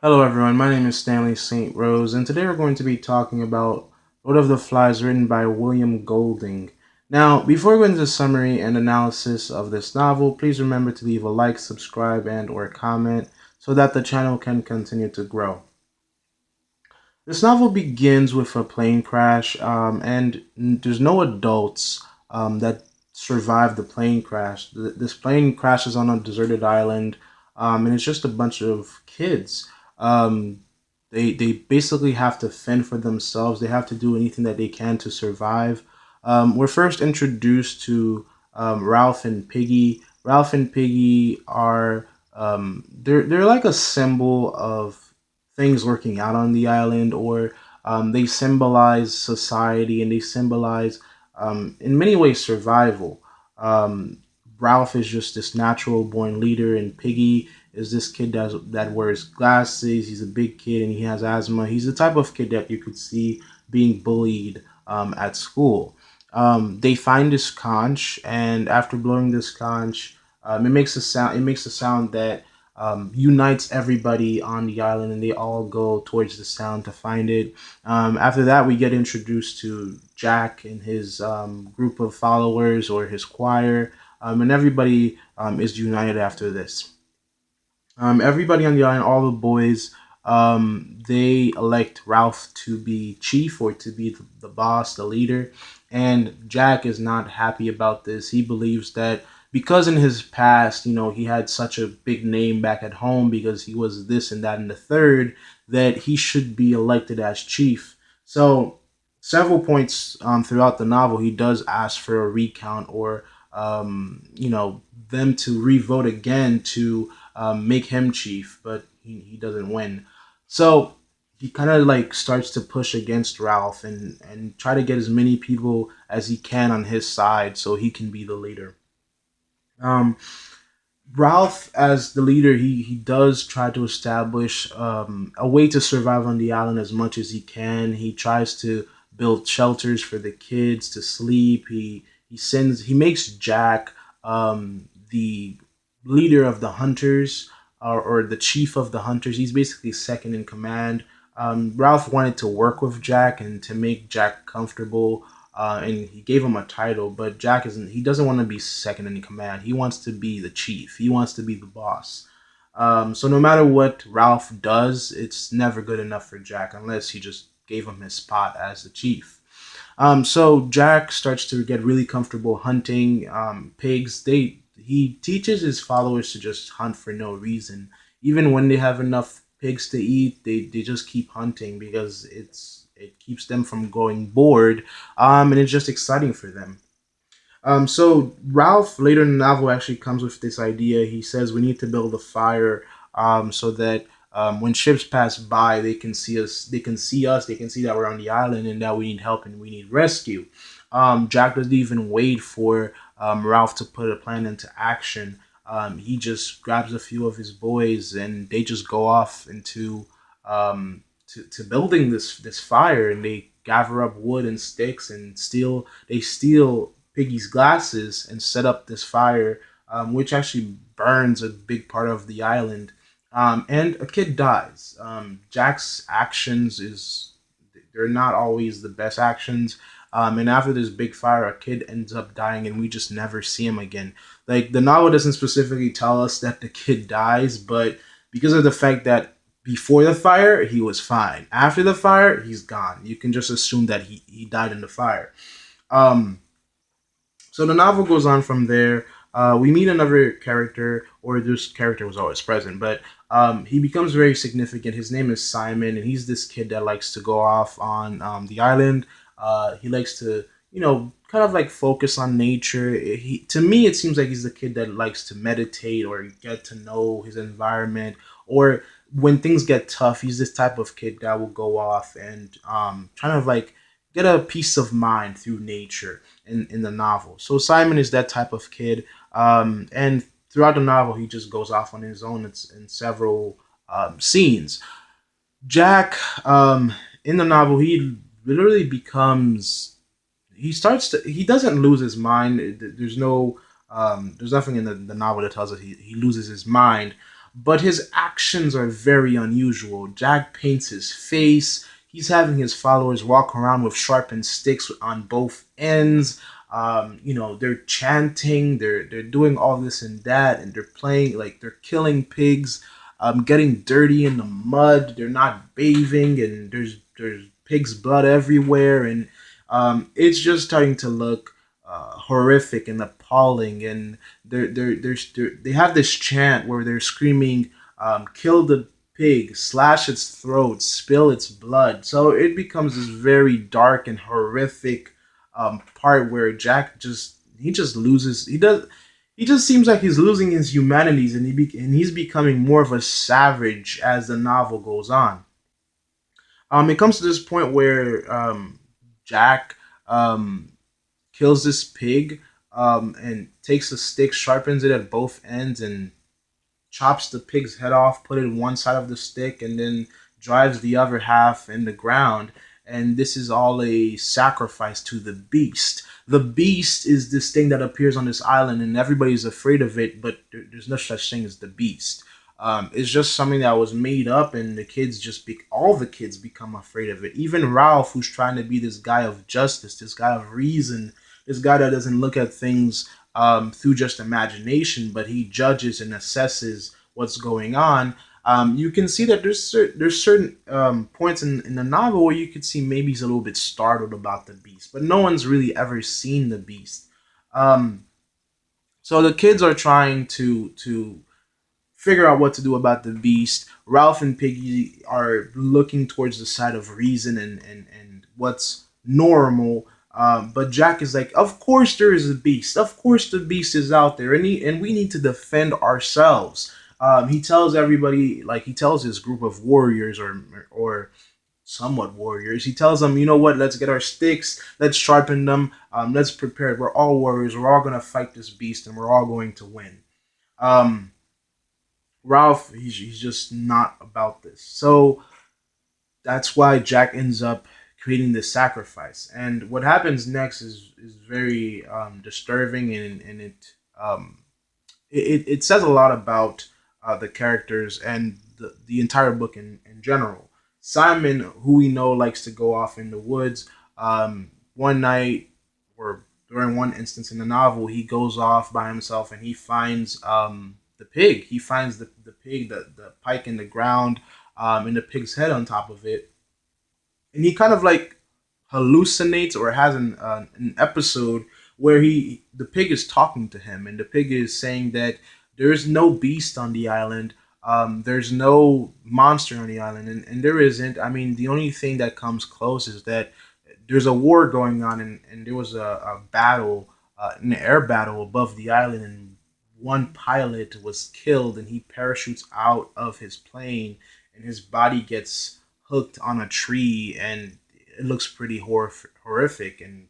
Hello, everyone. My name is Stanley St. Rose, and today we're going to be talking about Lord of the Flies, written by William Golding. Now, before we go into the summary and analysis of this novel, please remember to leave a like, subscribe, and/or comment so that the channel can continue to grow. This novel begins with a plane crash, and there's no adults that survive the plane crash. This plane crashes on a deserted island, and it's just a bunch of kids. Um, they basically have to fend for themselves. They have to do anything that they can to survive. We're first introduced to Ralph and Piggy. Ralph and Piggy are they're like a symbol of things working out on the island, or they symbolize society, and they symbolize, in many ways, survival. Um, Ralph is just this natural born leader, and Piggy is this kid that wears glasses. He's a big kid and he has asthma. He's the type of kid that you could see being bullied at school. They find this conch, and after blowing this conch, it makes a sound. It makes a sound that unites everybody on the island, and they all go towards the sound to find it. After that, we get introduced to Jack and his group of followers, or his choir, and everybody is united after this. Everybody on the island, all the boys, they elect Ralph to be chief, or to be the boss, the leader. And Jack is not happy about this. He believes that because in his past, he had such a big name back at home because he was this and that and the third, that he should be elected as chief. So, several points throughout the novel, he does ask for a recount, or them to revote again to make him chief, but he doesn't win. So he kind of like starts to push against Ralph, and try to get as many people as he can on his side so he can be the leader. Um, Ralph, as the leader, he does try to establish a way to survive on the island as much as he can. He tries to build shelters for the kids to sleep. He makes Jack the leader of the hunters, or the chief of the hunters. He's basically second in command. Ralph wanted to work with Jack and to make Jack comfortable, and he gave him a title. But Jack isn't. He doesn't want to be second in command. He wants to be the chief. He wants to be the boss. So no matter what Ralph does, it's never good enough for Jack unless he just gave him his spot as the chief. So Jack starts to get really comfortable hunting pigs. He teaches his followers to just hunt for no reason. Even when they have enough pigs to eat, they just keep hunting because it keeps them from going bored, and it's just exciting for them. So Ralph later in the novel actually comes with this idea. He says we need to build a fire, so that when ships pass by, they can see us. They can see us. They can see that we're on the island and that we need help and we need rescue. Jack doesn't even wait for Ralph to put a plan into action. He just grabs a few of his boys and they just go off into to building this fire, and they gather up wood and sticks and steal Piggy's glasses and set up this fire, which actually burns a big part of the island. And a kid dies. Jack's actions is they're not always the best actions. And after this big fire, a kid ends up dying, and we just never see him again. Like, the novel doesn't specifically tell us that the kid dies, but because of the fact that before the fire he was fine, after the fire he's gone. You can just assume that he died in the fire. Um, so the novel goes on from there. We meet another character, or this character was always present, but he becomes very significant. His name is Simon, and he's this kid that likes to go off on the island. He likes to, kind of like focus on nature. To me, it seems like he's the kid that likes to meditate or get to know his environment. Or when things get tough, he's this type of kid that will go off and kind of like get a peace of mind through nature in the novel. So Simon is that type of kid, and throughout the novel, he just goes off on his own. It's in several scenes. Jack, in the novel, he literally becomes. He doesn't lose his mind. There's nothing in the novel that tells us he loses his mind, but his actions are very unusual. Jack paints his face. He's having his followers walk around with sharpened sticks on both ends. They're chanting, they're doing all this and that, and they're playing like they're killing pigs, getting dirty in the mud. They're not bathing, and there's pig's blood everywhere, and it's just starting to look horrific and appalling. And they have this chant where they're screaming, "Kill the pig, slash its throat, spill its blood." So it becomes this very dark and horrific part where Jack just loses. He just seems like he's losing his humanities, and he's becoming more of a savage as the novel goes on. It comes to this point where Jack um, kills this pig, and takes a stick, sharpens it at both ends, and chops the pig's head off, put it in one side of the stick, and then drives the other half in the ground. And this is all a sacrifice to the beast. The beast is this thing that appears on this island, and everybody's afraid of it, but there's no such thing as the beast. It's just something that was made up, and all the kids become afraid of it. Even Ralph, who's trying to be this guy of justice, this guy of reason, this guy that doesn't look at things through just imagination, but he judges and assesses what's going on. You can see that there's certain points in the novel where you could see maybe he's a little bit startled about the beast, but no one's really ever seen the beast. Um, so the kids are trying to figure out what to do about the beast. Ralph and Piggy are looking towards the side of reason and what's normal. But Jack is like, of course there is a beast. Of course the beast is out there, and we need to defend ourselves. He tells everybody, like he tells his group of warriors or somewhat warriors. He tells them, you know what? Let's get our sticks. Let's sharpen them. Let's prepare. We're all warriors. We're all gonna fight this beast, and we're all going to win. Um, Ralph, he's just not about this. So that's why Jack ends up creating this sacrifice. And what happens next is very disturbing, and it says a lot about the characters and the entire book in general. Simon, who we know likes to go off in the woods, one night or during one instance in the novel, he goes off by himself and he finds the pig. He finds the pig, the pike in the ground, and the pig's head on top of it. And he kind of like hallucinates or has an episode where the pig is talking to him, and the pig is saying that there is no beast on the island. There's no monster on the island, and there isn't. I mean, the only thing that comes close is that there's a war going on, and there was a battle, an air battle above the island, and one pilot was killed, and he parachutes out of his plane, and his body gets hooked on a tree, and it looks pretty horrific and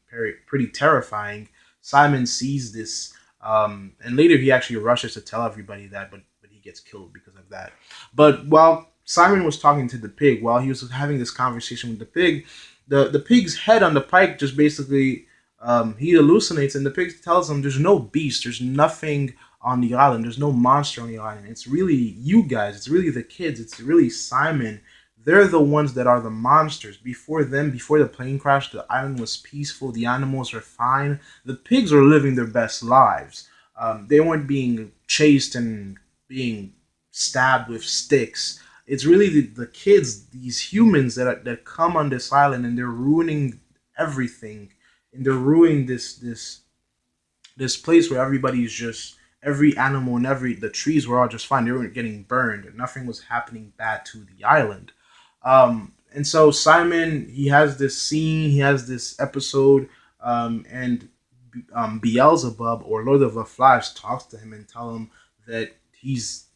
pretty terrifying. Simon sees this, and later he actually rushes to tell everybody that, but he gets killed because of that. But while Simon was talking to the pig, while he was having this conversation with the pig, the pig's head on the pike just basically he hallucinates, and the pig tells him there's no beast, there's nothing on the island, there's no monster on the island. It's really you guys, it's really the kids, it's really Simon. They're the ones that are the monsters. Before them, before the plane crash, the island was peaceful. The animals are fine. The pigs are living their best lives. They weren't being chased and being stabbed with sticks. It's really the kids, these humans that come on this island, and they're ruining everything, and they're ruining this place where everybody's just every animal and every the trees were all just fine. They weren't getting burned. Nothing was happening bad to the island. And so Simon, he has this scene, he has this episode, and Beelzebub or Lord of the Flies talks to him and tell him that he's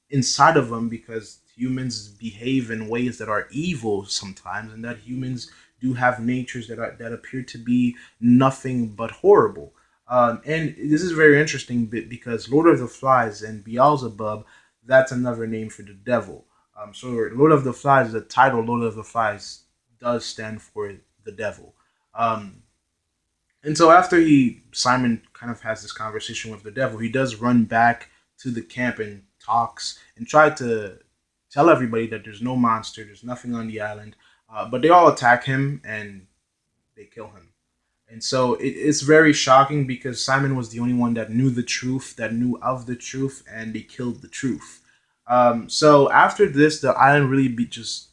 inside of him because humans behave in ways that are evil sometimes, and that humans do have natures that appear to be nothing but horrible. And this is very interesting because Lord of the Flies and Beelzebub, that's another name for the devil. So Lord of the Flies, the title Lord of the Flies does stand for the devil. Um, and so after Simon kind of has this conversation with the devil, he does run back to the camp and talks and try to tell everybody that there's no monster, there's nothing on the island. But they all attack him and they kill him. And so it's very shocking because Simon was the only one that knew the truth, that knew of the truth, and they killed the truth. So after this, the island really just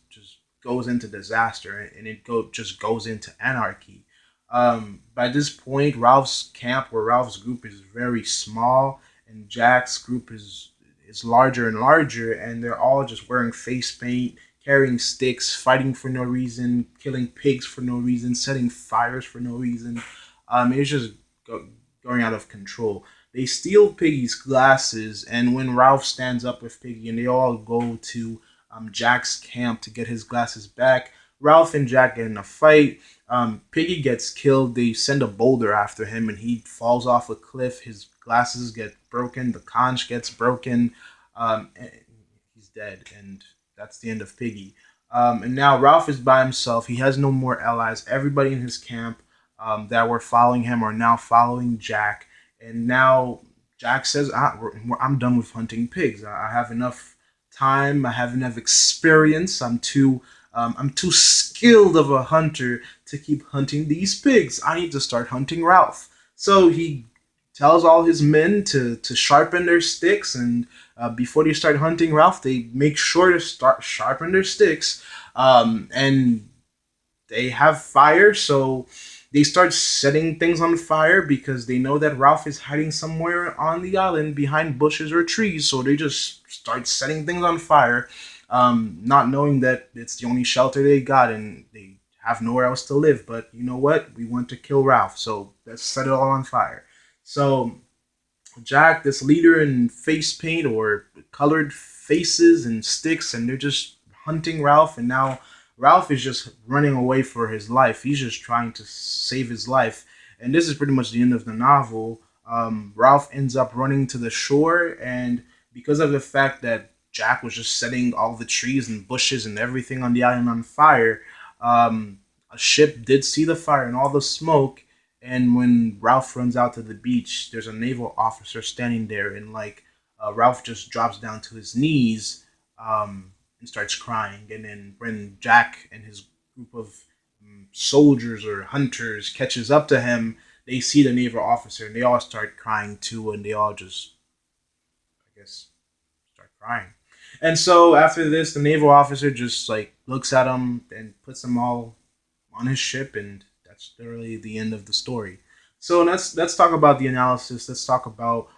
goes into disaster, and it just goes into anarchy. By this point, Ralph's camp or Ralph's group is very small, and Jack's group is larger and larger, and they're all just wearing face paint, carrying sticks, fighting for no reason, killing pigs for no reason, setting fires for no reason. It's just going out of control. They steal Piggy's glasses, and when Ralph stands up with Piggy, and they all go to Jack's camp to get his glasses back, Ralph and Jack get in a fight. Piggy gets killed. They send a boulder after him, and he falls off a cliff. His glasses get broken. The conch gets broken. And he's dead, and that's the end of Piggy. And now Ralph is by himself. He has no more allies. Everybody in his camp that were following him are now following Jack. And now Jack says, I'm done with hunting pigs. I have enough time. I have enough experience. I'm too skilled of a hunter to keep hunting these pigs. I need to start hunting Ralph. So he tells all his men to sharpen their sticks, and before they start hunting Ralph, they make sure to start sharpen their sticks. And they have fire, so they start setting things on fire because they know that Ralph is hiding somewhere on the island behind bushes or trees. So they just start setting things on fire, not knowing that it's the only shelter they got and they have nowhere else to live. But you know what? We want to kill Ralph, so let's set it all on fire. So Jack, this leader in face paint or colored faces and sticks, and they're just hunting Ralph. And now Ralph is just running away for his life. He's just trying to save his life. And this is pretty much the end of the novel. Ralph ends up running to the shore, and because of the fact that Jack was just setting all the trees and bushes and everything on the island on fire, a ship did see the fire and all the smoke. And when Ralph runs out to the beach, there's a naval officer standing there, and Ralph just drops down to his knees and starts crying. And then when Jack and his group of soldiers or hunters catches up to him, they see the naval officer and they all start crying too, and they all just, I guess, start crying. And so after this, the naval officer just looks at him and puts them all on his ship, and that's literally the end of the story. So let's talk about the analysis. Let's talk about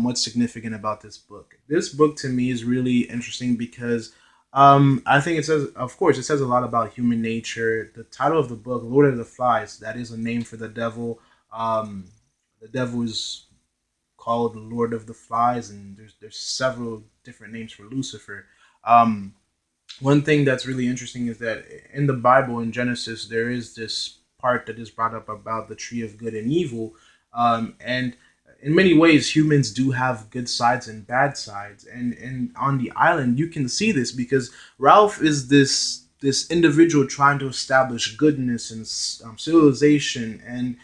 what's significant about this book. This book to me is really interesting because I think it says, of course, it says a lot about human nature. The title of the book, Lord of the Flies, that is a name for the devil. The devil is called the Lord of the Flies, and there's several different names for Lucifer. Um, One thing that's really interesting is that in the Bible, in Genesis, there is this part that is brought up about the tree of good and evil. And in many ways, humans do have good sides and bad sides. And on the island, you can see this because Ralph is this individual trying to establish goodness and civilization, and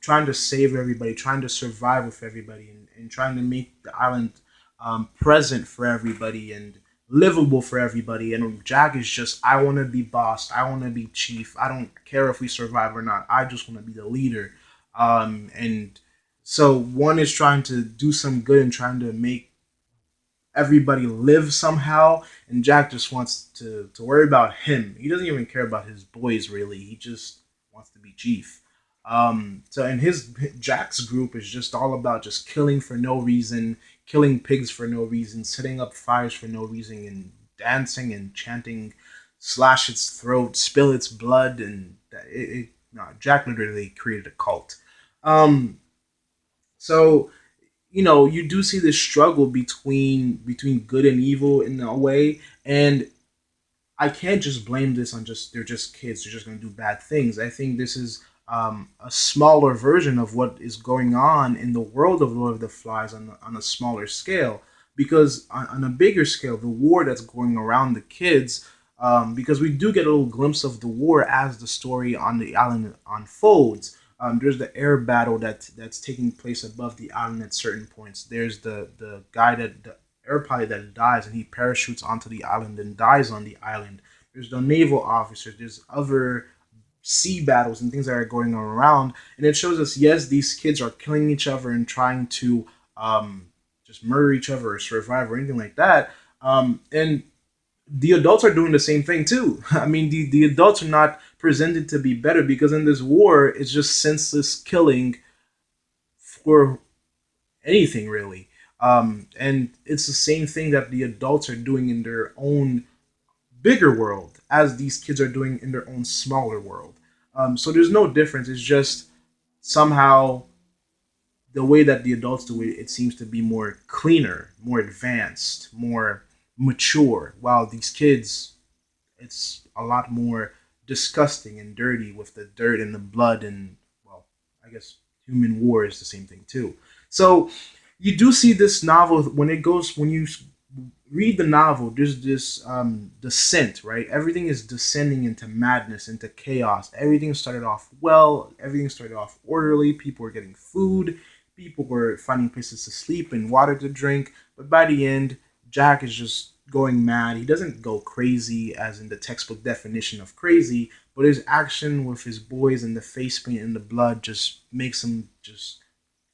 trying to save everybody, trying to survive with everybody, and trying to make the island present for everybody and livable for everybody. And Jack is just, I want to be boss. I want to be chief. I don't care if we survive or not. I just want to be the leader. And so one is trying to do some good and trying to make everybody live somehow. And Jack just wants to worry about him. He doesn't even care about his boys really. He just wants to be chief. So and his Jack's group is just all about just killing for no reason, killing pigs for no reason, setting up fires for no reason, and dancing and chanting, slash its throat, spill its blood, and no, Jack literally created a cult. Um, so you do see this struggle between good and evil in a way, and I can't just blame this on just they're just kids. They're just going to do bad things. I think this is a smaller version of what is going on in the world of Lord of the Flies on a smaller scale. Because on a bigger scale, the war that's going around the kids, because we do get a little glimpse of the war as the story on the island unfolds. There's the air battle that's taking place above the island at certain points. There's the guy that the air pilot that dies and he parachutes onto the island and dies on the island. There's the naval officers. There's other sea battles and things that are going on around, and it shows us, yes, these kids are killing each other and trying to just murder each other or survive or anything like that. And the adults are doing the same thing too. I mean, the adults are not presented to be better because in this war, it's just senseless killing for anything really. And it's the same thing that the adults are doing in their own bigger world as these kids are doing in their own smaller world. So there's no difference. It's just somehow the way that the adults do it, it seems to be more cleaner, more advanced, more mature. While these kids, it's a lot more disgusting and dirty with the dirt and the blood and, well, I guess human war is the same thing too. So you do see this novel when it goes when you read the novel. There's this descent, right? Everything is descending into madness, into chaos. Everything started off well. Everything started off orderly. People were getting food. People were finding places to sleep and water to drink. But by the end, Jack is just going mad. He doesn't go crazy as in the textbook definition of crazy, but his action with his boys and the face paint and the blood just makes him just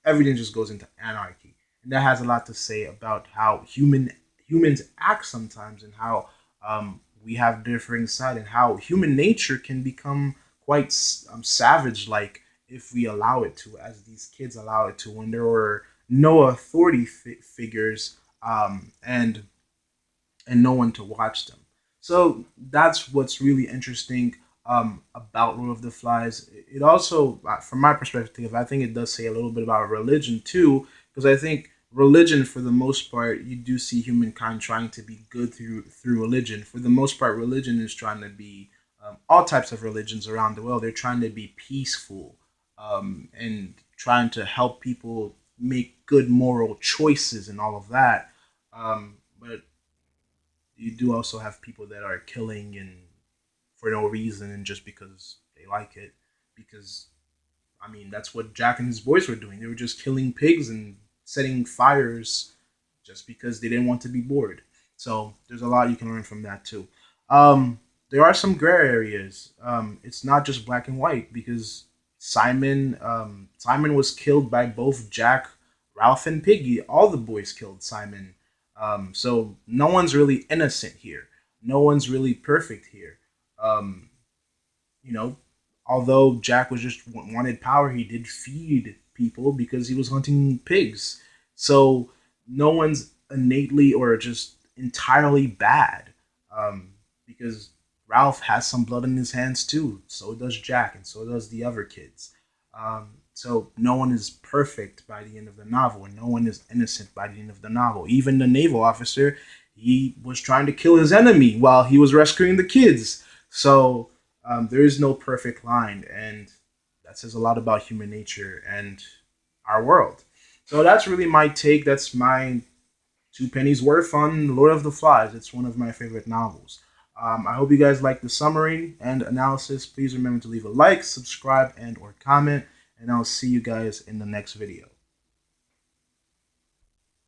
everything just goes into anarchy. And that has a lot to say about how humans act sometimes and how we have differing side and how human nature can become quite savage like if we allow it to, as these kids allow it to, when there were no authority figures and no one to watch them. So that's what's really interesting about Lord of the Flies. It also, from my perspective, I think it does say a little bit about religion too, because I think religion, for the most part, you do see humankind trying to be good through religion. For the most part, religion is trying to be all types of religions around the world. They're trying to be peaceful and trying to help people make good moral choices and all of that. But you do also have people that are killing and for no reason and just because they like it. Because I mean, that's what Jack and his boys were doing. They were just killing pigs and setting fires just because they didn't want to be bored. So there's a lot you can learn from that too. There are some gray areas. It's not just black and white because Simon was killed by both Jack, Ralph, and Piggy. All the boys killed Simon. So no one's really innocent here. No one's really perfect here. Um, you know, although Jack was just wanted power, he did feed people because he was hunting pigs. So no one's innately or just entirely bad, because Ralph has some blood in his hands too. So does Jack, and so does the other kids. So no one is perfect by the end of the novel, and no one is innocent by the end of the novel. Even the naval officer, he was trying to kill his enemy while he was rescuing the kids. So there is no perfect line, and that says a lot about human nature and our world. So that's really my take. That's my two pennies worth on Lord of the Flies. It's one of my favorite novels. I hope you guys like the summary and analysis. Please remember to leave a like, subscribe, and or comment, and I'll see you guys in the next video.